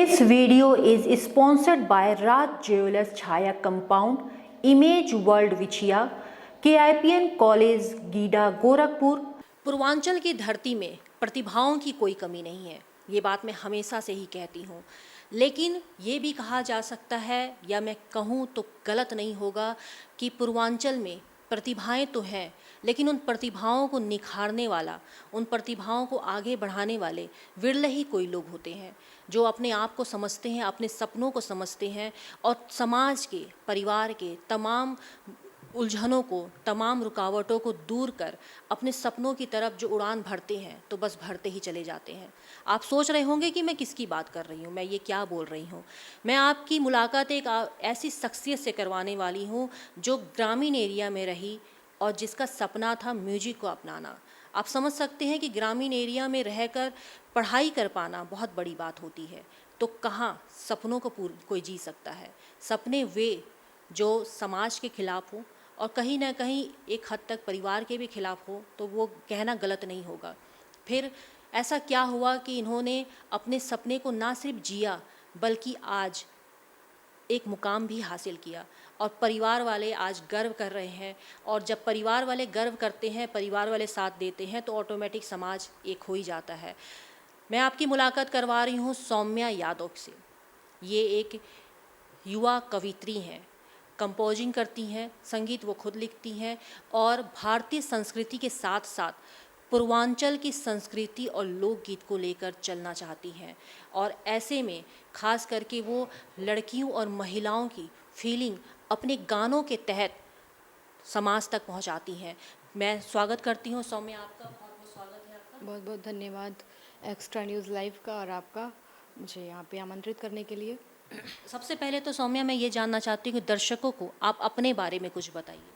This video is sponsored by Raj Jewelers Chaya Compound, Image World Vichia, KIPN College, GIDA Gorakhpur. Purvanchal की धरती में प्रतिभाओं की कोई कमी नहीं है, ये बात मैं हमेशा से ही कहती हूँ। लेकिन ये भी कहा जा सकता है, या मैं कहूँ तो गलत नहीं होगा, कि पूर्वांचल में प्रतिभाएं तो हैं, लेकिन उन प्रतिभाओं को निखारने वाला, उन प्रतिभाओं को आगे बढ़ाने वाले विरले ही कोई लोग होते हैं जो अपने आप को समझते हैं, अपने सपनों को समझते हैं और समाज के, परिवार के तमाम उलझनों को, तमाम रुकावटों को दूर कर अपने सपनों की तरफ जो उड़ान भरते हैं तो बस भरते ही चले जाते हैं। आप सोच रहे होंगे कि मैं किसकी बात कर रही हूँ, मैं ये क्या बोल रही हूँ। मैं आपकी मुलाकात एक ऐसी शख्सियत से करवाने वाली हूँ जो ग्रामीण एरिया में रही और जिसका सपना था म्यूजिक को अपनाना। आप समझ सकते हैं कि ग्रामीण एरिया में रहकर पढ़ाई कर पाना बहुत बड़ी बात होती है, तो कहाँ सपनों को कोई जी सकता है। सपने वे जो समाज के खिलाफ हो और कहीं ना कहीं एक हद तक परिवार के भी खिलाफ हो, तो वो कहना गलत नहीं होगा। फिर ऐसा क्या हुआ कि इन्होंने अपने सपने को ना सिर्फ जिया बल्कि आज एक मुकाम भी हासिल किया और परिवार वाले आज गर्व कर रहे हैं। और जब परिवार वाले गर्व करते हैं, परिवार वाले साथ देते हैं, तो ऑटोमेटिक समाज एक हो ही जाता है। मैं आपकी मुलाकात करवा रही हूँ सौम्या यादव से। ये एक युवा कवित्री हैं, कंपोजिंग करती हैं, संगीत वो खुद लिखती हैं और भारतीय संस्कृति के साथ साथ पूर्वांचल की संस्कृति और लोकगीत को लेकर चलना चाहती हैं। और ऐसे में खास करके वो लड़कियों और महिलाओं की फीलिंग अपने गानों के तहत समाज तक पहुंचाती हैं। मैं स्वागत करती हूं सौम्या, आपका बहुत बहुत स्वागत है आपका। बहुत बहुत धन्यवाद एक्स्ट्रा न्यूज़ लाइव का और आपका, मुझे यहाँ पे आमंत्रित करने के लिए। सबसे पहले तो सौम्या मैं ये जानना चाहती हूँ कि दर्शकों को आप अपने बारे में कुछ बताइए।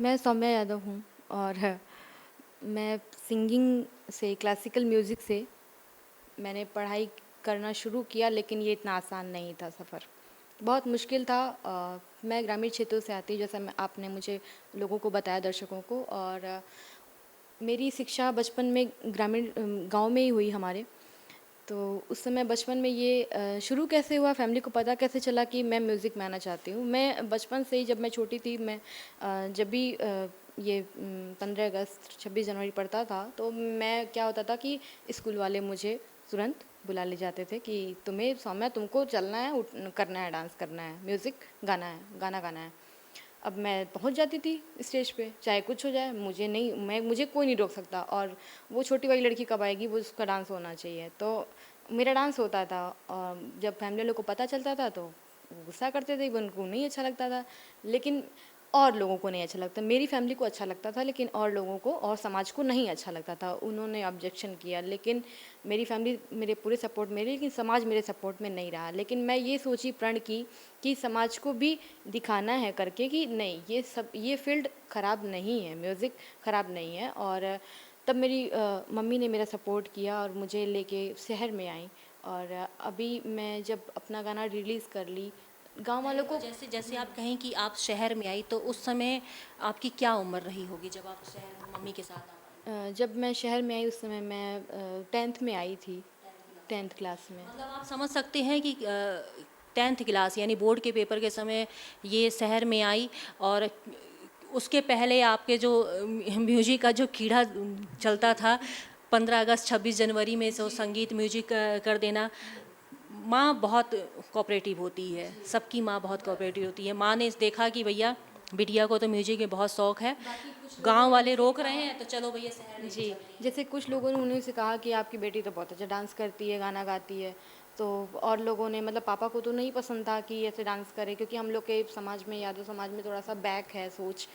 मैं सौम्या यादव हूँ और मैं सिंगिंग से, क्लासिकल म्यूज़िक से मैंने पढ़ाई करना शुरू किया, लेकिन ये इतना आसान नहीं था, सफ़र बहुत मुश्किल था। मैं ग्रामीण क्षेत्रों से आती हूँ, जैसा आपने मुझे लोगों को बताया, दर्शकों को। और मेरी शिक्षा बचपन में ग्रामीण गांव में ही हुई हमारे। तो उस समय बचपन में ये शुरू कैसे हुआ, फैमिली को पता कैसे चला कि मैं म्यूज़िक में आना चाहती हूँ। मैं बचपन से ही, जब मैं छोटी थी, मैं जब भी ये 15 अगस्त 26 जनवरी पढ़ता था, तो मैं क्या होता था कि स्कूल वाले मुझे तुरंत बुला ले जाते थे कि तुम्हें सौम्या, तुमको चलना है, करना है, डांस करना है, म्यूज़िक गाना है, गाना गाना है। अब मैं पहुंच जाती थी स्टेज पे, चाहे कुछ हो जाए, मुझे कोई नहीं रोक सकता। और वो छोटी वाली लड़की कब आएगी, वो उसका डांस होना चाहिए। तो मेरा डांस होता था और जब फैमिली वालों को पता चलता था तो वो गुस्सा करते थे, उनको नहीं अच्छा लगता था। लेकिन और लोगों को नहीं अच्छा लगता, मेरी फैमिली को अच्छा लगता था, लेकिन और लोगों को और समाज को नहीं अच्छा लगता था। उन्होंने ऑब्जेक्शन किया, लेकिन मेरी फैमिली मेरे पूरे सपोर्ट में रही, लेकिन समाज मेरे सपोर्ट में नहीं रहा। लेकिन मैं ये सोची, प्रण की, कि समाज को भी दिखाना है करके कि नहीं, ये फील्ड ख़राब नहीं है, म्यूज़िक ख़राब नहीं है। और तब मेरी मम्मी ने मेरा सपोर्ट किया और मुझे लेके शहर में आई। और अभी मैं जब अपना गाना रिलीज़ कर ली, गांव वालों को, जैसे जैसे आप कहें कि आप शहर में आई, तो उस समय आपकी क्या उम्र रही होगी जब आप शहर में मम्मी के साथ आई? जब मैं शहर में आई उस समय मैं 10th में आई थी, 10th क्लास में। मतलब आप समझ सकते हैं कि 10th क्लास यानी बोर्ड के पेपर के समय ये शहर में आई। और उसके पहले आपके जो म्यूजिक का जो कीड़ा चलता था, 15 अगस्त 26 जनवरी में से संगीत म्यूजिक कर देना। माँ बहुत कोऑपरेटिव होती है, सबकी माँ बहुत कोऑपरेटिव होती है। माँ ने देखा कि भैया बिटिया को तो म्यूजिक में बहुत शौक है, गांव वाले रोक रहे हैं, तो चलो भैया शहर लेके जी, चलते हैं। जैसे कुछ लोगों ने उन्हीं से कहा कि आपकी बेटी तो बहुत अच्छा डांस करती है, गाना गाती है। तो और लोगों ने, मतलब पापा को तो नहीं पसंद था कि ऐसे डांस करे, क्योंकि हम लोग के समाज में, यादव समाज में थोड़ा सा बैक है सोच।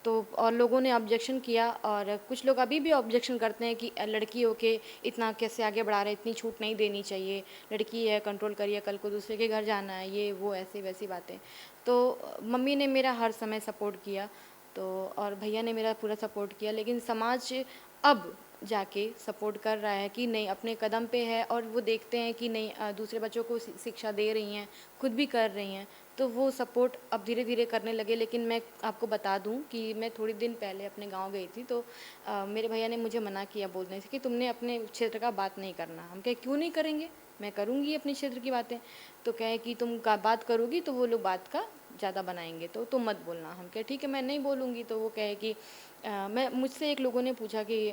तो और लोगों ने ऑब्जेक्शन किया, और कुछ लोग अभी भी ऑब्जेक्शन करते हैं कि लड़की होके इतना कैसे आगे बढ़ा रहे, इतनी छूट नहीं देनी चाहिए, लड़की है, कंट्रोल करिए, कल को दूसरे के घर जाना है, ये वो ऐसी वैसी बातें। तो मम्मी ने मेरा हर समय सपोर्ट किया, तो और भैया ने मेरा पूरा सपोर्ट किया। लेकिन समाज अब जाके सपोर्ट कर रहा है कि नहीं अपने कदम पे है, और वो देखते हैं कि नहीं दूसरे बच्चों को शिक्षा दे रही हैं, खुद भी कर रही हैं, तो वो सपोर्ट अब धीरे धीरे करने लगे। लेकिन मैं आपको बता दूं कि मैं थोड़ी दिन पहले अपने गांव गई थी, तो मेरे भैया ने मुझे मना किया बोलने से कि तुमने अपने क्षेत्र का बात नहीं करना। हम कहे क्यों नहीं करेंगे, मैं करूँगी अपने क्षेत्र की बातें। तो कहे कि तुम का बात करोगी तो वो लोग बात का ज़्यादा बनाएंगे, तो तुम मत बोलना। हम कहे ठीक है मैं नहीं बोलूँगी। तो वो कहे कि मैं मुझसे एक लोगों ने पूछा कि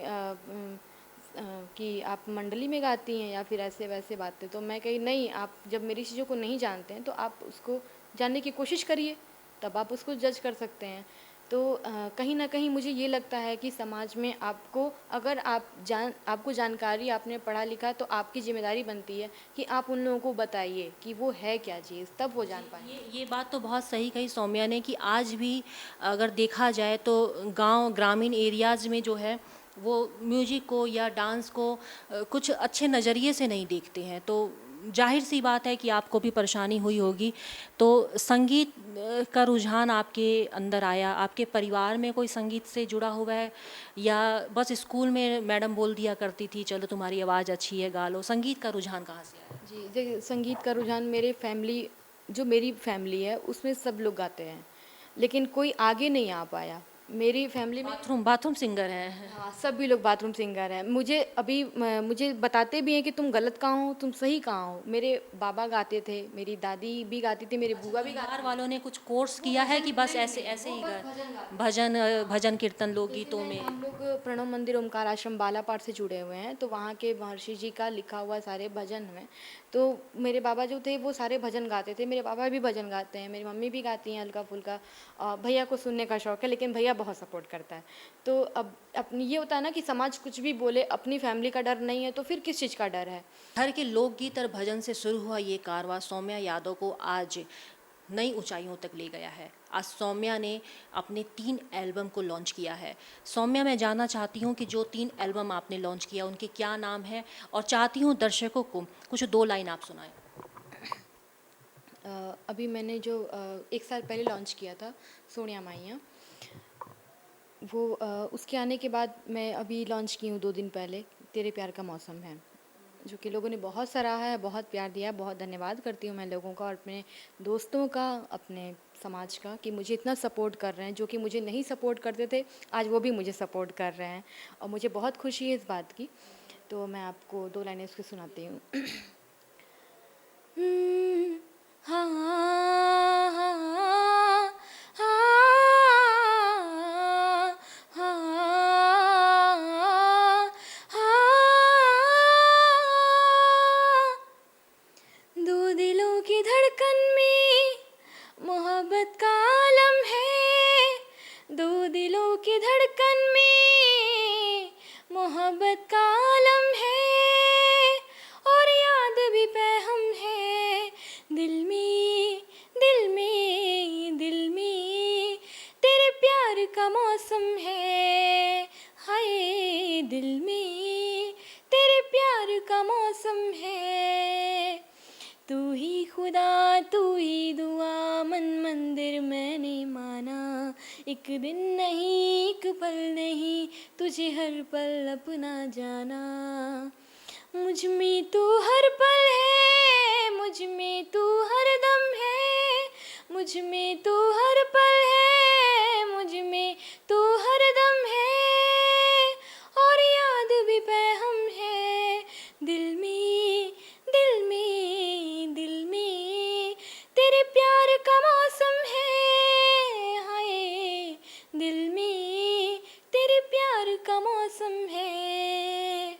आप मंडली में गाती हैं या फिर ऐसे वैसे बातें। तो मैं कही नहीं, आप जब मेरी चीज़ों को नहीं जानते हैं तो आप उसको जानने की कोशिश करिए, तब आप उसको जज कर सकते हैं। तो कहीं ना कहीं मुझे ये लगता है कि समाज में आपको, अगर आपको जानकारी, आपने पढ़ा लिखा, तो आपकी जिम्मेदारी बनती है कि आप उन लोगों को बताइए कि वो है क्या चीज़, तब वो जान पाएंगे। ये बात तो बहुत सही कही सौम्या ने कि आज भी अगर देखा जाए तो गांव ग्रामीण एरियाज़ में जो है वो म्यूजिक को या डांस को कुछ अच्छे नज़रिए से नहीं देखते हैं। तो जाहिर सी बात है कि आपको भी परेशानी हुई होगी। तो संगीत का रुझान आपके अंदर आया, आपके परिवार में कोई संगीत से जुड़ा हुआ है या बस स्कूल में मैडम बोल दिया करती थी चलो तुम्हारी आवाज़ अच्छी है गा लो? संगीत का रुझान कहाँ से आया? जी, संगीत का रुझान मेरी फैमिली है उसमें सब लोग गाते हैं, लेकिन कोई आगे नहीं आ पाया मेरी फैमिली में। बाथरूम बाथरूम सिंगर हैं। हाँ, सभी लोग बाथरूम सिंगर हैं। मुझे बताते भी हैं कि तुम गलत कहाँ हो, तुम सही कहाँ हो। मेरे बाबा गाते थे, मेरी दादी भी गाती थी, मेरी बुआ भी गाती परिवार थी। वालों ने कुछ कोर्स किया है कि बस ऐसे ऐसे वो ही बस गा भजन गाते भजन भजन कीर्तन लोकगीतों हैं। में? हम लोग प्रणव मंदिर ओमकार आश्रम बालापाट से जुड़े हुए हैं, तो वहाँ के महर्षि जी का लिखा हुआ सारे भजन हैं। तो मेरे बाबा जो थे वो सारे भजन गाते थे, मेरे पापा भी भजन गाते हैं, मेरी मम्मी भी गाती हैं हल्का फुल्का। भैया को सुनने का शौक है, लेकिन भैया बहुत सपोर्ट करता है। तो अब अपनी ये होता है ना कि समाज कुछ भी बोले, अपनी फैमिली का डर नहीं है तो फिर किस चीज़ का डर है। घर के लोकगीत और भजन से शुरू हुआ ये कारवां सौम्या यादव को आज नई ऊंचाइयों तक ले गया है। आज सौम्या ने अपने 3 एल्बम को लॉन्च किया है। सौम्या, मैं जानना चाहती हूँ कि जो 3 एल्बम आपने लॉन्च किया उनके क्या नाम है, और चाहती हूँ दर्शकों को कुछ 2 लाइन आप सुनाएं। अभी मैंने जो 1 साल पहले लॉन्च किया था, सोनिया माइया, वो उसके आने के बाद मैं अभी लॉन्च की हूँ 2 दिन पहले, तेरे प्यार का मौसम है, जो कि लोगों ने बहुत सराहा है, बहुत प्यार दिया है। बहुत धन्यवाद करती हूँ मैं लोगों का और अपने दोस्तों का, अपने समाज का, कि मुझे इतना सपोर्ट कर रहे हैं। जो कि मुझे नहीं सपोर्ट करते थे, आज वो भी मुझे सपोर्ट कर रहे हैं और मुझे बहुत खुशी है इस बात की। तो मैं आपको 2 लाइनें उसकी सुनाती हूँ। हाँ हाँ हाँ हाँ हाँ। दो दिलों की धड़कन में मोहब्बत का आलम है, दो दिलों की धड़कन में मोहब्बत का आलम है, और याद भी पैहम है दिल में दिल में दिल में, तेरे प्यार का मौसम है, हाय दिल में तेरे प्यार का मौसम है। तू ही खुदा तू ही दुआ, मन मंदिर मैंने माना, एक दिन नहीं एक पल नहीं, तुझे हर पल अपना जाना। मुझ में तू हर पल है, मुझ में तू हर दम है, मुझ में तू हर पल है, मुझ में तू हर दम है, और याद भी पैहम है दिल में दिल में दिल में, तेरे प्यार का मौसम है, हाय दिल में तेरे प्यार का मौसम है।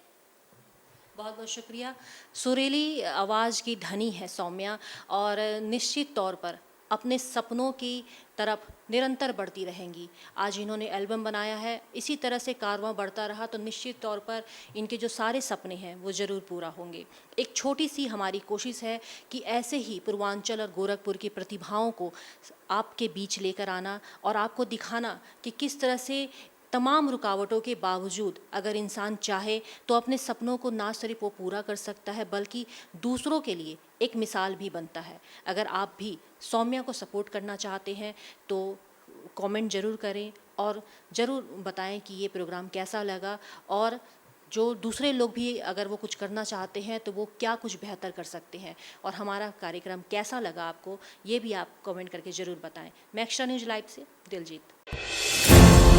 बहुत बहुत शुक्रिया। सुरीली आवाज़ की धनी है सौम्या, और निश्चित तौर पर अपने सपनों की तरफ निरंतर बढ़ती रहेंगी। आज इन्होंने एल्बम बनाया है, इसी तरह से कारवां बढ़ता रहा तो निश्चित तौर पर इनके जो सारे सपने हैं वो ज़रूर पूरा होंगे। एक छोटी सी हमारी कोशिश है कि ऐसे ही पूर्वांचल और गोरखपुर की प्रतिभाओं को आपके बीच लेकर आना और आपको दिखाना कि किस तरह से तमाम रुकावटों के बावजूद अगर इंसान चाहे तो अपने सपनों को ना सिर्फ वो पूरा कर सकता है बल्कि दूसरों के लिए एक मिसाल भी बनता है। अगर आप भी सौम्या को सपोर्ट करना चाहते हैं तो कमेंट ज़रूर करें और ज़रूर बताएं कि ये प्रोग्राम कैसा लगा, और जो दूसरे लोग भी अगर वो कुछ करना चाहते हैं तो वो क्या कुछ बेहतर कर सकते हैं। और हमारा कार्यक्रम कैसा लगा आपको, ये भी आप कमेंट करके ज़रूर बताएं। मैं एक्स्ट्रा न्यूज़ लाइव से दिलजीत।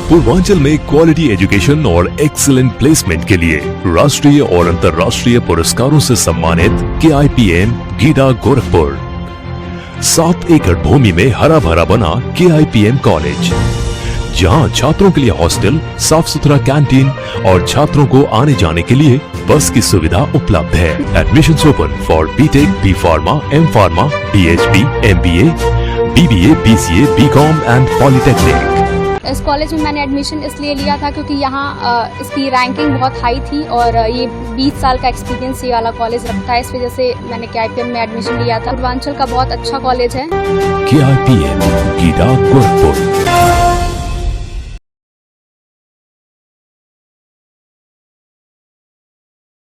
पूर्वांचल में क्वालिटी एजुकेशन और एक्सीलेंट प्लेसमेंट के लिए राष्ट्रीय और अंतर्राष्ट्रीय पुरस्कारों से सम्मानित KIPM गीडा गोरखपुर। 7 एकड़ भूमि में हरा भरा बना KIPM कॉलेज, जहां छात्रों के लिए हॉस्टल, साफ सुथरा कैंटीन और छात्रों को आने जाने के लिए बस की सुविधा उपलब्ध है। Admissions open for BTech, B Pharma, M Pharma, PhD, MBA, BBA, BCA, BCom and polytechnic. इस कॉलेज में मैंने एडमिशन इसलिए लिया था क्योंकि यहाँ इसकी रैंकिंग बहुत हाई थी और ये 20 साल का एक्सपीरियंस ये वाला कॉलेज रखता है। इस वजह से मैंने KIPM में एडमिशन लिया था। पूर्वांचल का बहुत अच्छा कॉलेज है। KIPM गीडा गोरखपुर।